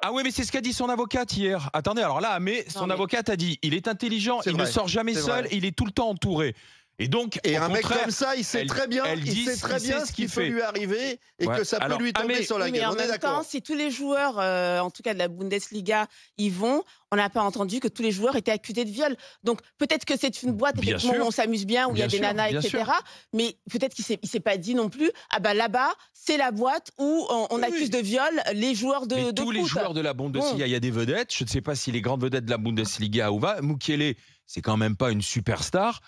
Ah oui, mais c'est ce qu'a dit son avocate hier. Attendez, alors là, mais son avocate a dit, il est intelligent, il ne sort jamais seul, il est tout le temps entouré. Et donc, et un mec comme ça, il sait très bien, ce qui peut lui arriver et que ça peut lui tomber sur la gueule. Mais en même temps, si tous les joueurs, en tout cas de la Bundesliga, y vont, on n'a pas entendu que tous les joueurs étaient accusés de viol. Donc peut-être que c'est une boîte, effectivement, où on s'amuse bien, où il y a des nanas, etc. Mais peut-être qu'il s'est pas dit non plus, ah bah là-bas, c'est la boîte où on accuse de viol les joueurs de tous foot. Les joueurs de la Bundesliga, il y a des vedettes. Je ne sais pas si les grandes vedettes de la Bundesliga où va. Mukiele, c'est quand même pas une superstar.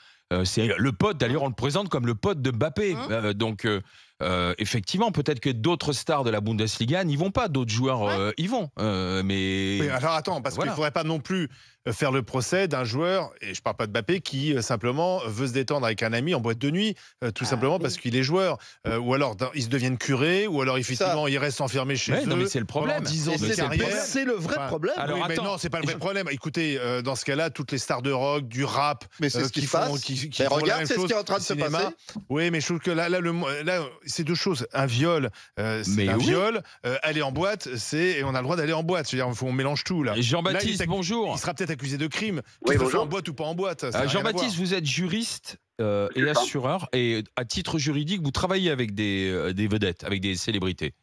C'est le pote, d'ailleurs on le présente comme le pote de Mbappé. Donc effectivement, peut-être que d'autres stars de la Bundesliga n'y vont pas, d'autres joueurs y vont. Mais oui, alors attends, parce qu'il ne faudrait pas non plus faire le procès d'un joueur, et je ne parle pas de Mbappé, qui simplement veut se détendre avec un ami en boîte de nuit, tout simplement parce qu'il est joueur. Ou alors ils se deviennent curés, ou alors effectivement ils restent enfermés chez eux. Non, mais c'est le problème. 10 ans de carrière. C'est le vrai problème. Alors, oui, mais non, c'est pas le vrai problème. Écoutez, dans ce cas-là, toutes les stars de rock, du rap, mais c'est ce qui font regarde, c'est ce qui est en train de se passer. Oui, mais je trouve que là c'est deux choses. Un viol, c'est un viol. Aller en boîte, et on a le droit d'aller en boîte. C'est-à-dire, on mélange tout là. Jean-Baptiste, bonjour. Il sera peut-être accusé de crime. Oui, bonjour. En boîte ou pas en boîte. Jean-Baptiste, vous êtes juriste et assureur, et à titre juridique, vous travaillez avec des vedettes, avec des célébrités.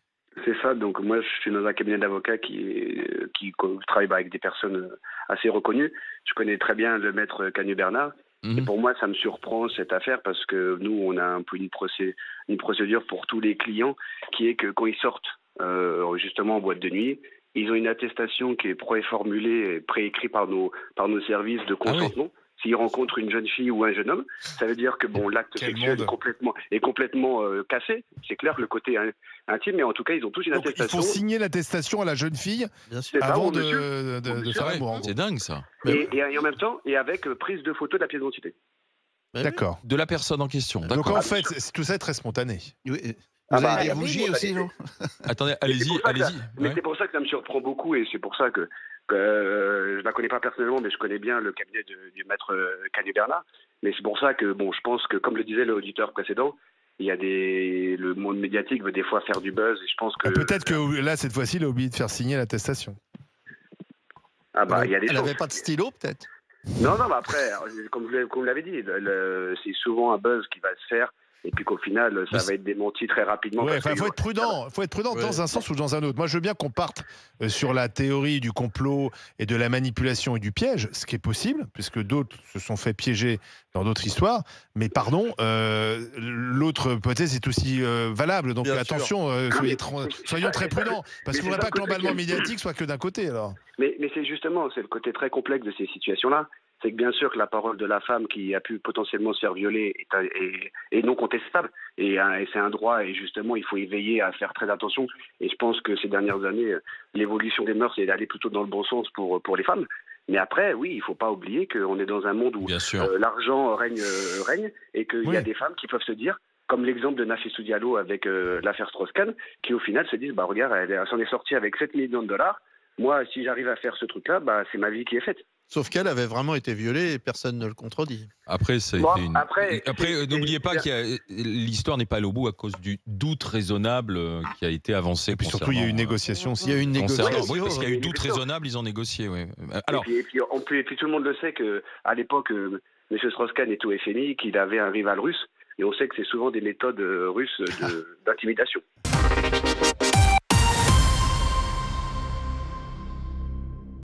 C'est ça. Donc moi, je suis dans un cabinet d'avocats qui travaille avec des personnes assez reconnues. Je connais très bien le maître Cagnes-Bernard. Et pour moi, ça me surprend cette affaire parce que nous, on a un peu une procédure pour tous les clients qui est que quand ils sortent justement en boîte de nuit, ils ont une attestation qui est préformulée et préécrite par nos services de consentement. S'ils rencontrent une jeune fille ou un jeune homme, ça veut dire que l'acte sexuel est complètement cassé. C'est clair que le côté intime, mais en tout cas, ils ont tous une attestation. Il faut signer l'attestation à la jeune fille avant de faire l'amour. C'est dingue ça. Et en même temps, et avec prise de photo de la pièce d'identité. D'accord. De la personne en question. Donc en fait, tout ça est très spontané. Vous avez des bougies aussi, non? Attendez, allez-y. Mais c'est pour ça que ça me surprend beaucoup et c'est pour ça que je ne la connais pas personnellement, mais je connais bien le cabinet du maître Cagnes-Bernard. Mais c'est pour ça que, je pense que, comme le disait l'auditeur précédent, il y a le monde médiatique veut des fois faire du buzz et je pense que... Peut-être que là, cette fois-ci, il a oublié de faire signer l'attestation. Il y a des Elle choses. n'avait pas de stylo, peut-être? Non, mais après, comme vous l'avez dit, c'est souvent un buzz qui va se faire. Et puis qu'au final, ça va être démenti très rapidement. Il faut être prudent. Il faut être prudent dans un sens ou dans un autre. Moi, je veux bien qu'on parte sur la théorie du complot et de la manipulation et du piège, ce qui est possible, puisque d'autres se sont fait piéger dans d'autres histoires. Mais pardon, l'autre hypothèse est aussi valable. Donc attention, soyons très prudents. Parce qu'il ne faudrait pas que l'emballement médiatique soit que d'un côté. Alors. Mais c'est justement, c'est le côté très complexe de ces situations-là. C'est que bien sûr que la parole de la femme qui a pu potentiellement se faire violer est non contestable. Et c'est un droit, et justement, il faut y veiller à faire très attention. Et je pense que ces dernières années, l'évolution des mœurs est d'aller plutôt dans le bon sens pour les femmes. Mais après, oui, il ne faut pas oublier qu'on est dans un monde où l'argent règne et qu'il y a des femmes qui peuvent se dire, comme l'exemple de Nafissatou Diallo avec l'affaire Strauss-Kahn, qui au final se disent, regarde, elle s'en est sortie avec 7 millions de dollars. Moi, si j'arrive à faire ce truc-là, c'est ma vie qui est faite. Sauf qu'elle avait vraiment été violée et personne ne le contredit. Après, n'oubliez pas que l'histoire n'est pas allée au bout à cause du doute raisonnable qui a été avancé. Et puis surtout, il y a eu une négociation aussi. Il y a eu une négociation. Oui, parce qu'il y a eu doute raisonnable, ils ont négocié. Oui. Alors, et puis tout le monde le sait qu'à l'époque, M. Strauss-Kahn était au FMI, qu'il avait un rival russe. Et on sait que c'est souvent des méthodes russes d'intimidation.